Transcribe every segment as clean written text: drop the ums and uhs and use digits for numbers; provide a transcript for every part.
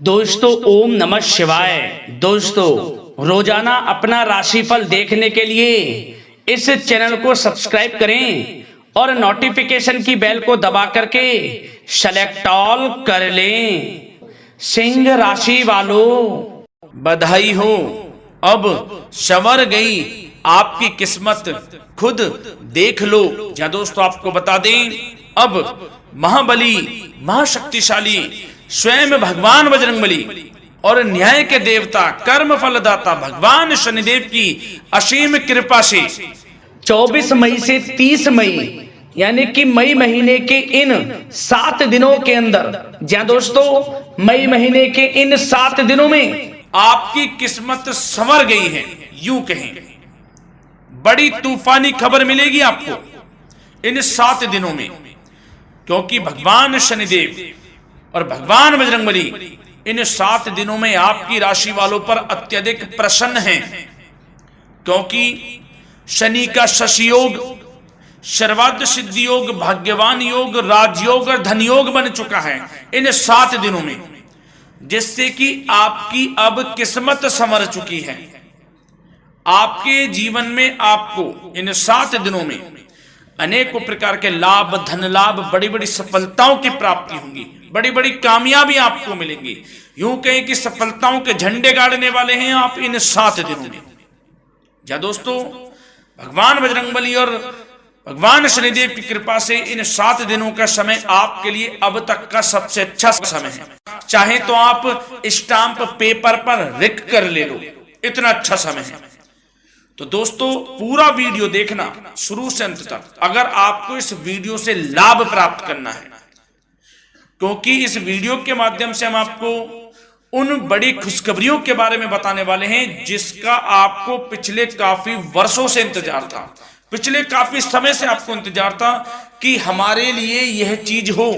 दोस्तों ओम नमः शिवाय। दोस्तों रोजाना अपना राशिफल देखने के लिए इस चैनल को सब्सक्राइब करें और नोटिफिकेशन की बेल को दबा करके सेलेक्ट ऑल कर लें। सिंह राशि वालों, बधाई हो, अब संवर गई आपकी किस्मत, खुद देख लो। या दोस्तों आपको बता दें, अब महाबली महाशक्तिशाली स्वयं भगवान बजरंगबली और न्याय के देवता कर्म फलदाता भगवान शनिदेव की असीम कृपा से 24 मई से 30 मई यानी कि मई महीने के इन 7 दिनों के अंदर, जी दोस्तों मई महीने के इन 7 दिनों में आपकी किस्मत संवर गई है। यूं कहें, बड़ी तूफानी खबर मिलेगी आपको इन 7 दिनों में, क्योंकि भगवान शनिदेव और भगवान बजरंगबली इन 7 दिनों में आपकी राशि वालों पर अत्यधिक प्रसन्न हैं, क्योंकि शनि का शशि योग, सर्वार्थ सिद्धि योग, भाग्यवान योग, राजयोग और धन योग बन चुका है इन 7 दिनों में, जिससे कि आपकी अब किस्मत संवर चुकी है। आपके जीवन में आपको इन 7 दिनों में अनेकों प्रकार के लाभ, धन लाभ, बड़ी बड़ी सफलताओं की प्राप्ति होंगी, बड़ी बड़ी कामयाबी आपको मिलेंगी। यूं कहें कि सफलताओं के झंडे गाड़ने वाले हैं आप इन 7 दिनों में। या दोस्तों भगवान बजरंगबली और भगवान शनिदेव की कृपा से इन 7 दिनों का समय आपके लिए अब तक का सबसे अच्छा समय है। चाहे तो आप स्टाम्प पेपर पर लिख कर ले लो, इतना अच्छा समय है। तो दोस्तों पूरा वीडियो देखना शुरू से अंत तक, अगर आपको इस वीडियो से लाभ प्राप्त करना है, क्योंकि इस वीडियो के माध्यम से हम आपको उन बड़ी खुशखबरियों के बारे में बताने वाले हैं जिसका आपको पिछले काफी वर्षों से इंतजार था, पिछले काफी समय से आपको इंतजार था कि हमारे लिए यह चीज हो,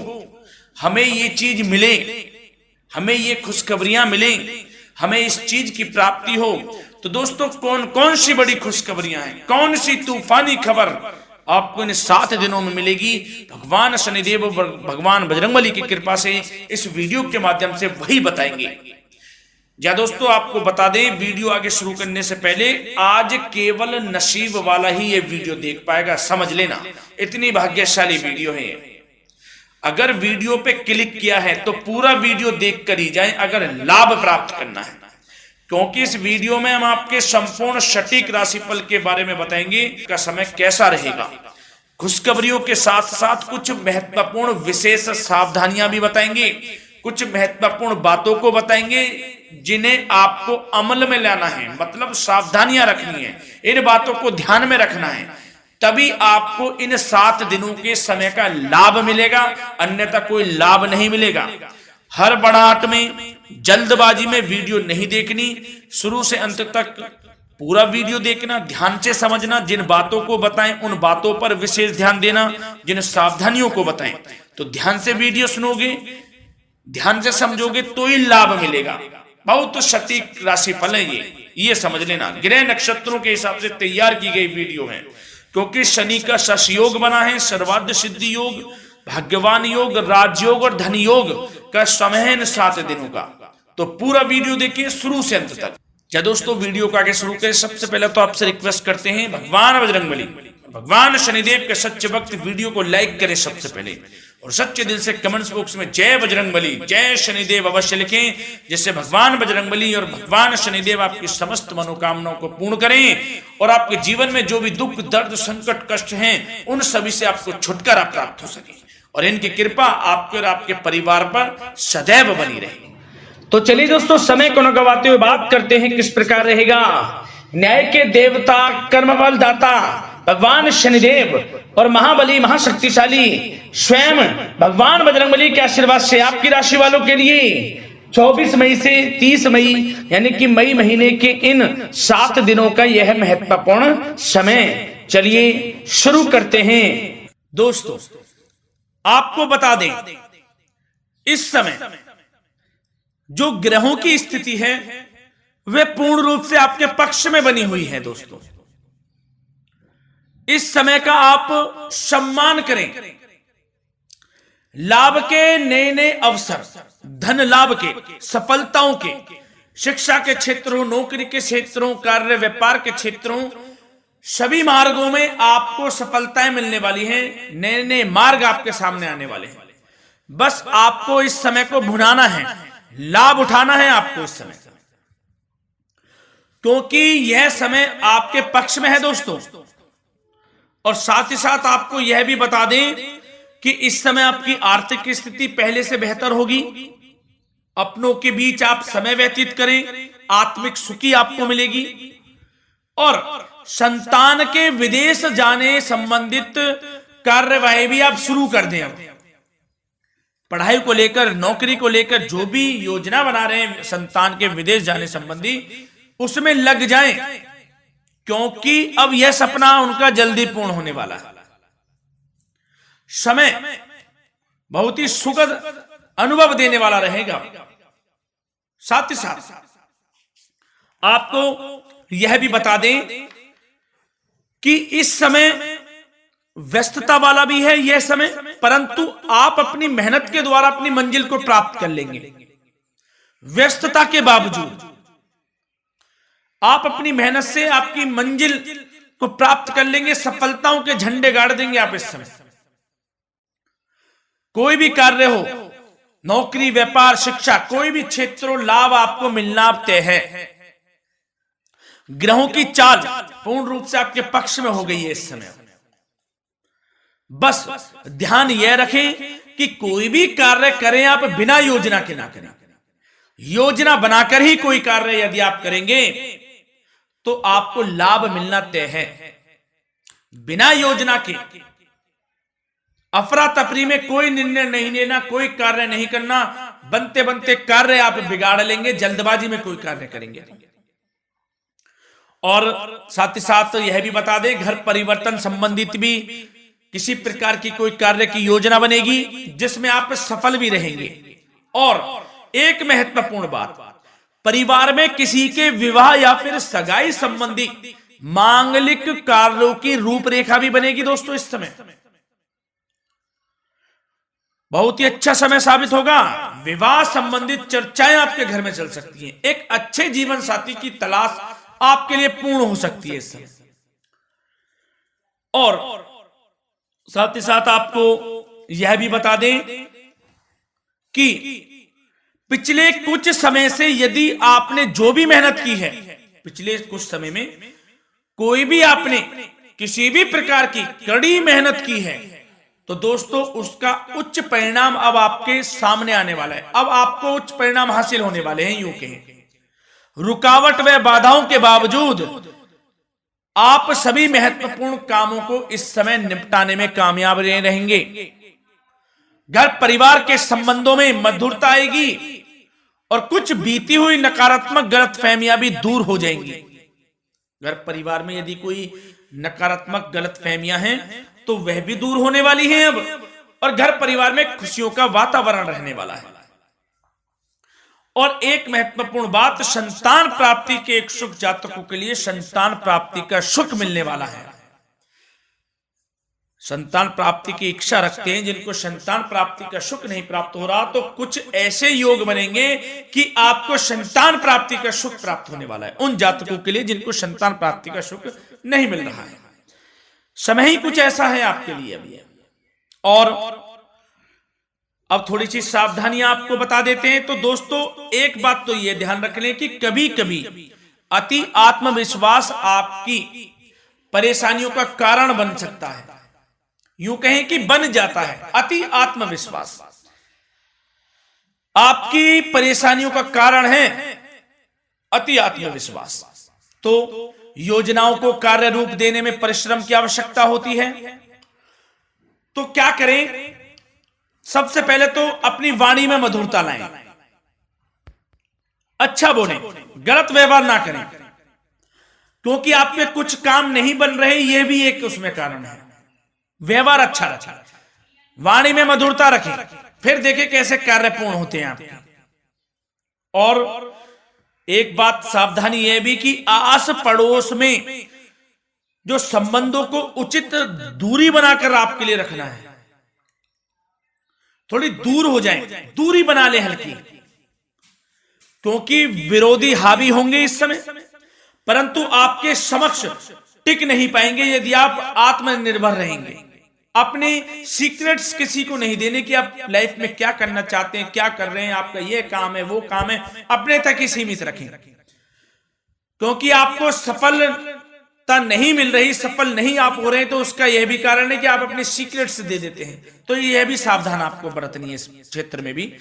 हमें ये चीज मिले, हमें ये खुशखबरियां मिले, हमें इस चीज की प्राप्ति हो। तो दोस्तों कौन कौन सी बड़ी खुशखबरियां हैं, कौन सी तूफानी खबर आपको इन 7 दिनों में मिलेगी, भगवान शनिदेव और भगवान बजरंगबली की कृपा से इस वीडियो के माध्यम से वही बताएंगे। या दोस्तों आपको बता दें, वीडियो आगे शुरू करने से पहले, आज केवल नसीब वाला ही ये वीडियो देख पाएगा, समझ लेना, इतनी भाग्यशाली वीडियो है। अगर वीडियो पे क्लिक किया है तो पूरा वीडियो देख कर ही जाए अगर लाभ प्राप्त करना है, क्योंकि इस वीडियो में हम आपके संपूर्ण सटीक राशिफल के बारे में बताएंगे का समय कैसा रहेगा। खुशखबरियों के साथ साथ कुछ महत्वपूर्ण विशेष सावधानियां भी बताएंगे, कुछ महत्वपूर्ण बातों को बताएंगे जिन्हें आपको अमल में लाना है, मतलब सावधानियां रखनी है, इन बातों को ध्यान में रखना है, तभी आपको इन 7 दिनों के समय का लाभ मिलेगा, अन्यथा कोई लाभ नहीं मिलेगा। हर बढ़ाहट में, जल्दबाजी में वीडियो नहीं देखनी, शुरू से अंत तक पूरा वीडियो देखना, ध्यान से समझना, जिन बातों को बताएं उन बातों पर विशेष ध्यान देना, जिन सावधानियों को बताएं तो ध्यान से वीडियो सुनोगे, ध्यान से समझोगे तो ही लाभ मिलेगा। बहुत सटीक राशिफल है ये समझ लेना, ग्रह नक्षत्रों के हिसाब से तैयार की गई वीडियो है, क्योंकि शनि का शशि योग बना है, सर्वार्थ सिद्धि योग, भाग्यवान योग, राजयोग और धन योग का समय है इन 7 दिनों का। तो पूरा वीडियो देखिए शुरू से अंत तक। क्या दोस्तों वीडियो को आगे शुरू करें, सबसे पहले तो आपसे रिक्वेस्ट करते हैं, भगवान बजरंगबली, भगवान शनिदेव के सच्चे भक्त वीडियो को लाइक करें सबसे पहले, और सच्चे दिल से कमेंट्स बॉक्स में जय बजरंगबली, जय शनिदेव अवश्य लिखें, जिससे भगवान बजरंगबली और भगवान शनिदेव आपकी समस्त मनोकामनाओं को पूर्ण करें और आपके जीवन में जो भी दुख, दर्द, संकट, कष्ट हैं उन सभी से आपको छुटकारा प्राप्त हो सके और इनकी कृपा आपके और आपके परिवार पर सदैव बनी रहे। तो चलिए दोस्तों समय को न गवाते हुए बात करते हैं किस प्रकार रहेगा। न्याय के देवता, कर्मफल दाता भगवान शनिदेव और महाबली महाशक्तिशाली स्वयं भगवान बजरंगबली के आशीर्वाद से आपकी राशि वालों के लिए 24 मई से 30 मई यानी कि मई महीने के इन 7 दिनों का यह महत्वपूर्ण समय। चलिए शुरू करते हैं। दोस्तों आपको बता दें, इस समय जो ग्रहों की स्थिति है वे पूर्ण रूप से आपके पक्ष में बनी हुई है। दोस्तों इस समय का आप सम्मान करें, लाभ के नए नए अवसर, धन लाभ के, सफलताओं के, शिक्षा के क्षेत्रों, नौकरी के क्षेत्रों, कार्य व्यापार के क्षेत्रों, सभी मार्गों में आपको सफलताएं मिलने वाली हैं। नए नए मार्ग आपके सामने आने वाले हैं। बस आपको इस समय को भुनाना है, लाभ उठाना है आपको इस समय, क्योंकि यह समय आपके पक्ष में है दोस्तों। और साथ ही साथ आपको यह भी बता दें कि इस समय आपकी आर्थिक स्थिति पहले से बेहतर होगी। अपनों के बीच आप समय व्यतीत करें, आत्मिक सुखी आपको मिलेगी। और संतान के विदेश जाने संबंधित कार्यवाही भी आप शुरू कर दें। अब पढ़ाई को लेकर, नौकरी को लेकर जो भी योजना बना रहे हैं संतान के विदेश जाने संबंधी, उसमें लग जाएं, क्योंकि अब यह सपना उनका जल्दी पूर्ण होने वाला है। समय बहुत ही सुखद अनुभव देने वाला रहेगा। साथ ही साथ आपको यह भी बता दें कि इस समय व्यस्तता वाला भी है यह समय, परंतु आप अपनी मेहनत के द्वारा अपनी मंजिल को प्राप्त कर लेंगे। व्यस्तता के बावजूद आप अपनी मेहनत से आपकी मंजिल को प्राप्त कर लेंगे। सफलताओं के झंडे गाड़ देंगे आप इस समय। कोई भी कार्य हो, नौकरी, व्यापार, शिक्षा, कोई भी क्षेत्रों, लाभ आपको मिलना तय है। ग्रहों की चाल पूर्ण रूप से आपके पक्ष में हो गई है इस समय। बस ध्यान यह रखें कि कोई भी कार्य करें आप बिना योजना के ना करें। योजना बनाकर ही कोई कार्य यदि आप करेंगे तो आपको लाभ मिलना तय है। बिना योजना के अफरा तफरी में कोई निर्णय नहीं लेना, कोई कार्य नहीं करना। बनते बनते कार्य आप बिगाड़ लेंगे, जल्दबाजी में कोई कार्य करेंगे। और साथ ही साथ यह भी बता दें, घर परिवर्तन संबंधित भी किसी प्रकार की कोई कार्य की योजना बनेगी जिसमें आप सफल भी रहेंगे। और एक महत्वपूर्ण बात, परिवार में किसी के विवाह या फिर सगाई संबंधी मांगलिक कार्यों की रूपरेखा भी बनेगी दोस्तों इस समय। बहुत ही अच्छा समय साबित होगा। विवाह संबंधित चर्चाएं आपके घर में चल सकती हैं। एक अच्छे जीवन साथी की तलाश आपके लिए पूर्ण हो सकती है इस समय। और साथ ही साथ आपको यह भी बता दें कि पिछले कुछ समय से यदि आपने जो भी मेहनत की है, पिछले कुछ समय में कोई भी आपने किसी भी प्रकार की कड़ी मेहनत की है, तो दोस्तों उसका उच्च परिणाम अब आपके सामने आने वाला है। अब आपको उच्च परिणाम हासिल होने वाले हैं। यूं कहें, रुकावट व बाधाओं के बावजूद आप सभी महत्वपूर्ण कामों को इस समय निपटाने में कामयाब रहेंगे। घर परिवार के संबंधों में मधुरता आएगी और कुछ बीती हुई नकारात्मक गलतफहमियां भी दूर हो जाएंगी। घर परिवार में यदि कोई नकारात्मक गलतफहमियां हैं तो वह भी दूर होने वाली हैं अब, और घर परिवार में खुशियों का वातावरण रहने वाला है। और एक महत्वपूर्ण बात, संतान प्राप्ति के इच्छुक जातकों के लिए संतान प्राप्ति का सुख मिलने वाला है। संतान प्राप्ति की इच्छा रखते हैं जिनको संतान प्राप्ति का सुख नहीं प्राप्त हो रहा, तो कुछ ऐसे योग बनेंगे कि आपको संतान प्राप्ति का सुख प्राप्त होने वाला है। उन जातकों के लिए जिनको संतान प्राप्ति का सुख नहीं मिल रहा है, समय ही कुछ ऐसा है आपके लिए अभी। और अब थोड़ी सी सावधानियां आपको बता देते हैं। तो दोस्तों एक बात तो यह ध्यान रख लें कि कभी कभी अति आत्मविश्वास आपकी परेशानियों का कारण बन सकता है। यूं कहें कि बन जाता है। अति आत्मविश्वास आपकी परेशानियों का कारण है। अति आत्मविश्वास तो योजनाओं को कार्य रूप देने में परिश्रम की आवश्यकता होती है। तो क्या करें? सबसे पहले तो अपनी वाणी में मधुरता लाएं, अच्छा बोलें, गलत व्यवहार ना करें, क्योंकि आप में कुछ काम नहीं बन रहे, यह भी एक उसमें कारण है। व्यवहार अच्छा रखें, वाणी में मधुरता रखें, फिर देखें कैसे कार्य पूर्ण होते हैं आपके। और एक बात सावधानी यह भी कि आस पड़ोस में जो संबंधों को उचित दूरी बनाकर आपके लिए रखना है। थोड़ी दूर हो जाएं, दूरी बना ले हल्की, क्योंकि विरोधी हावी होंगे इस समय, परंतु आपके समक्ष टिक नहीं पाएंगे यदि आप आत्मनिर्भर रहेंगे। अपने सीक्रेट्स किसी को नहीं देने कि आप लाइफ में क्या करना चाहते हैं, क्या कर रहे हैं, आपका ये काम है, वो काम है, अपने तक ही सीमित रखें, क्योंकि आपको सफलता नहीं मिल रही, सफल नहीं आप हो रहे हैं, तो उसका यह भी कारण है कि आप अपने सीक्रेट्स दे देते हैं। तो यह भी सावधान आपको बरतनी है, इस क्षेत्र में भी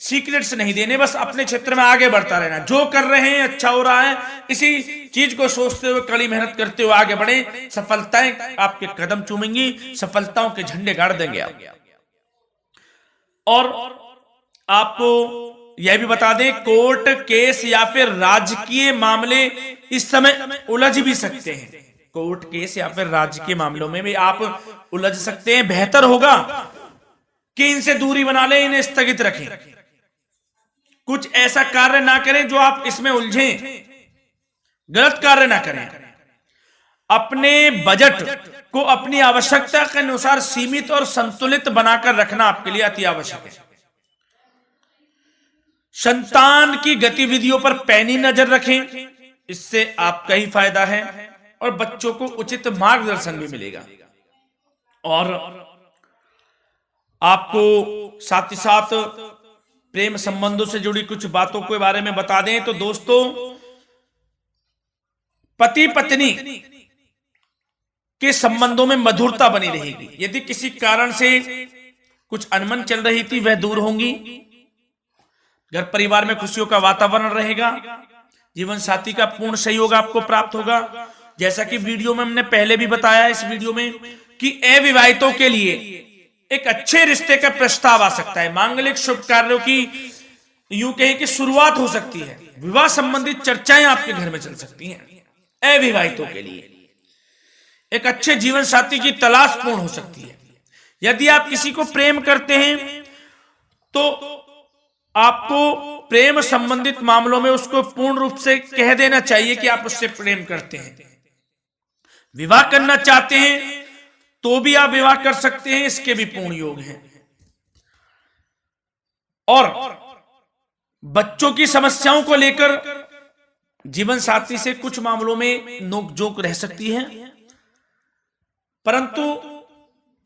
सीक्रेट्स नहीं देने, बस अपने क्षेत्र में आगे बढ़ता रहना, जो कर रहे हैं अच्छा हो रहा है, इसी चीज को सोचते हुए कड़ी मेहनत करते हुए आगे बढ़े, सफलताएं आपके कदम चूमेंगी, सफलताओं के झंडे गाड़ देंगे आप। और आपको यह भी बता दें, कोर्ट केस या फिर राजकीय मामले इस समय उलझ भी सकते हैं। कोर्ट केस या फिर राजकीय मामलों में भी आप उलझ सकते हैं। बेहतर होगा कि इनसे दूरी बना लें, इन्हें स्थगित रखें, कुछ ऐसा कार्य ना करें जो आप इसमें उलझें, गलत कार्य ना करें। अपने बजट को अपनी आवश्यकता के अनुसार सीमित और संतुलित बनाकर रखना आपके लिए अति आवश्यक है। संतान की गतिविधियों पर पैनी नजर रखें, इससे आपका ही फायदा है और बच्चों को उचित मार्गदर्शन भी मिलेगा। और आपको साथ ही साथ प्रेम संबंधों से जुड़ी कुछ बातों के बारे में बता दें तो दोस्तों, पति पत्नी के संबंधों में मधुरता बनी रहेगी। यदि किसी कारण से कुछ अनबन चल रही थी वह दूर होंगी, घर परिवार में खुशियों का वातावरण रहेगा, जीवन साथी का पूर्ण सहयोग आपको प्राप्त होगा। जैसा कि वीडियो में हमने पहले भी बताया इस वीडियो में कि अविवाहितों के लिए एक अच्छे रिश्ते का प्रस्ताव आ सकता है, मांगलिक शुभ कार्यों की यूं कहें कि शुरुआत हो सकती है, विवाह संबंधित चर्चाएं आपके घर में चल सकती हैं। अविवाहितों के लिए एक अच्छे जीवन साथी की तलाश पूर्ण हो सकती है। यदि आप किसी को प्रेम करते हैं तो आपको प्रेम संबंधित मामलों में उसको पूर्ण रूप से कह देना चाहिए कि आप उससे प्रेम करते हैं। विवाह करना चाहते हैं तो भी आप विवाह कर सकते हैं, इसके भी पूर्ण योग हैं। और बच्चों की समस्याओं को लेकर जीवन साथी से कुछ मामलों में नोकझोंक रह सकती है, परंतु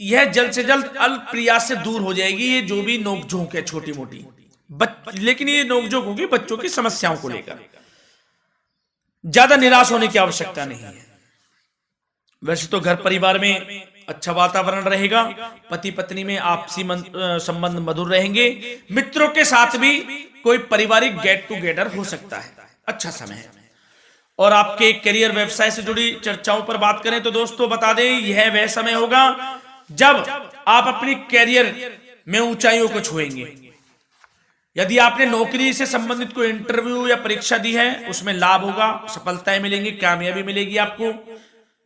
यह जल्द से जल्द अल्प प्रयास से दूर हो जाएगी। ये जो भी नोकझोंक है छोटी मोटी, लेकिन ये नोकझोंक होगी बच्चों की समस्याओं को लेकर। ज्यादा निराश होने की आवश्यकता नहीं है। वैसे तो घर परिवार में अच्छा वातावरण रहेगा, पति पत्नी में आपसी संबंध मधुर रहेंगे, मित्रों के साथ भी कोई पारिवारिक गेट टुगेदर हो सकता है, अच्छा समय है। और आपके करियर व्यवसाय से जुड़ी चर्चाओं पर बात करें तो दोस्तों बता दें, यह वह समय होगा जब आप अपनी करियर में ऊंचाइयों को छुएंगे। यदि आपने नौकरी से संबंधित कोई इंटरव्यू या परीक्षा दी है, उसमें लाभ होगा, सफलताएं मिलेंगी, कामयाबी मिलेगी, आपको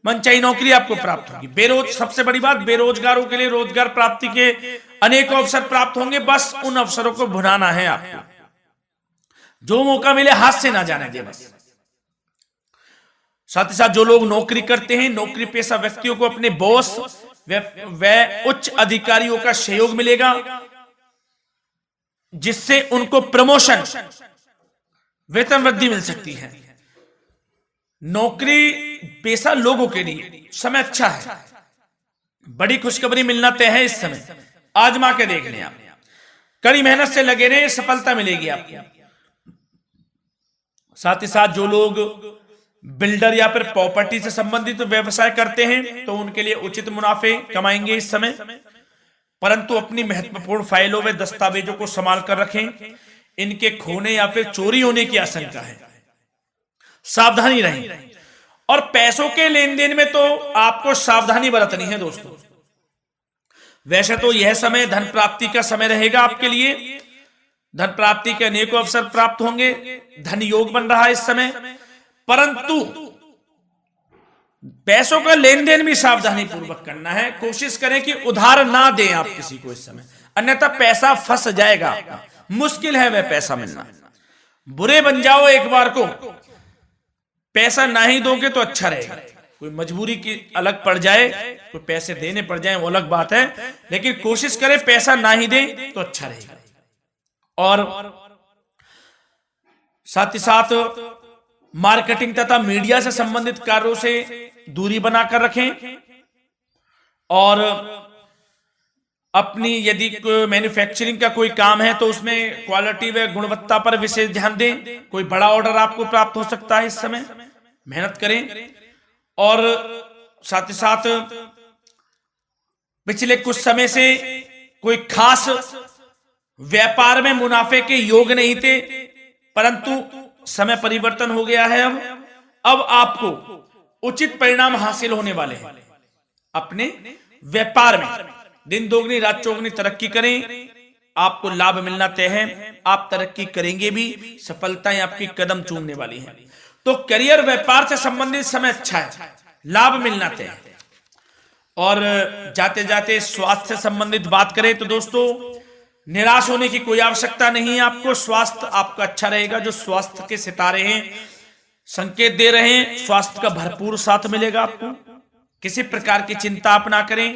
मनचाही नौकरी आपको प्राप्त होगी। सबसे बड़ी बात, बेरोजगारों के लिए रोजगार प्राप्ति के अनेक अवसर प्राप्त होंगे, बस उन अवसरों को भुनाना है आपको। जो मौका मिले हाथ से ना जाने दे बस। साथ ही साथ जो लोग नौकरी करते हैं, नौकरी पेशा व्यक्तियों को अपने बॉस व उच्च अधिकारियों का सहयोग मिलेगा, जिससे उनको प्रमोशन, वेतन वृद्धि मिल सकती है। नौकरी पेशा लोगों के लिए समय अच्छा है, बड़ी खुशखबरी मिलना तय है इस समय। आजमा के देख लें आप, कड़ी मेहनत से लगे रहे, सफलता मिलेगी आपको। साथ ही साथ जो लोग बिल्डर या फिर प्रॉपर्टी से संबंधित व्यवसाय करते हैं तो उनके लिए उचित मुनाफे कमाएंगे इस समय, परंतु अपनी महत्वपूर्ण फाइलों व दस्तावेजों को संभाल कर रखें, इनके खोने या फिर चोरी होने की आशंका है, सावधानी रहें। और पैसों के लेन देन में तो आपको सावधानी बरतनी है दोस्तों। वैसे तो यह समय धन प्राप्ति का समय रहेगा आपके लिए, धन प्राप्ति के अनेकों अवसर प्राप्त होंगे, धन योग बन रहा है इस समय, परंतु पैसों का लेन देन भी सावधानी पूर्वक करना है। कोशिश करें कि उधार ना दें आप किसी को इस समय, अन्यथा पैसा फंस जाएगा आपका, मुश्किल है वह पैसा मिलना। बुरे बन जाओ एक बार को, पैसा ना ही दोगे तो अच्छा रहेगा। कोई मजबूरी की अलग पड़ जाए, कोई पैसे देने पड़ जाए वो अलग बात है, लेकिन कोशिश करें पैसा ना ही दें तो अच्छा रहेगा। और साथ ही साथ मार्केटिंग तथा मीडिया से संबंधित कार्यों से दूरी बनाकर रखें। और अपनी यदि मैन्युफैक्चरिंग का कोई काम है तो उसमें क्वालिटी व गुणवत्ता पर विशेष ध्यान दें। कोई बड़ा ऑर्डर आपको प्राप्त हो सकता है, इस समय मेहनत करें। और साथ ही साथ पिछले कुछ समय से कोई खास व्यापार में मुनाफे के योग नहीं थे, परंतु समय परिवर्तन हो गया है। अब आपको उचित परिणाम हासिल होने वाले हैं। अपने व्यापार में दिन दोगुनी रात चौगुनी तरक्की करें, आपको लाभ मिलना तय है। आप तरक्की करेंगे भी, सफलताएं आपकी कदम चूमने वाली हैं। तो करियर व्यापार से संबंधित समय अच्छा है, लाभ मिलना तय है। और जाते जाते स्वास्थ्य से संबंधित बात करें तो दोस्तों निराश होने की कोई आवश्यकता नहीं है। आपको स्वास्थ्य आपका अच्छा रहेगा। जो स्वास्थ्य के सितारे हैं संकेत दे रहे हैं, स्वास्थ्य का भरपूर साथ मिलेगा आपको। किसी प्रकार की चिंता आप ना करें,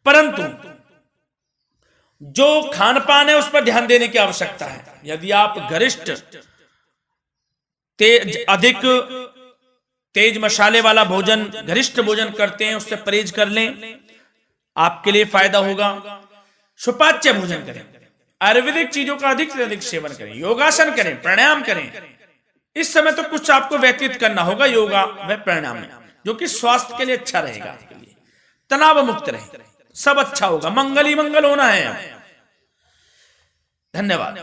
परंतु जो खान पान है उस पर ध्यान देने की आवश्यकता है। यदि आप गरिष्ठ अधिक तेज मसाले वाला भोजन, गरिष्ठ भोजन करते हैं, उससे परहेज कर लें, आपके लिए फायदा होगा। सुपाच्य भोजन करें, आयुर्वेदिक चीजों का अधिक से अधिक सेवन करें, योगासन करें, प्राणायाम करें। इस समय तो कुछ आपको व्यतीत करना होगा योगा व प्राणायाम में, जो कि स्वास्थ्य के लिए अच्छा रहेगा। आपके लिए तनाव मुक्त रहे, सब अच्छा होगा। मंगल ही मंगल होना है। धन्यवाद।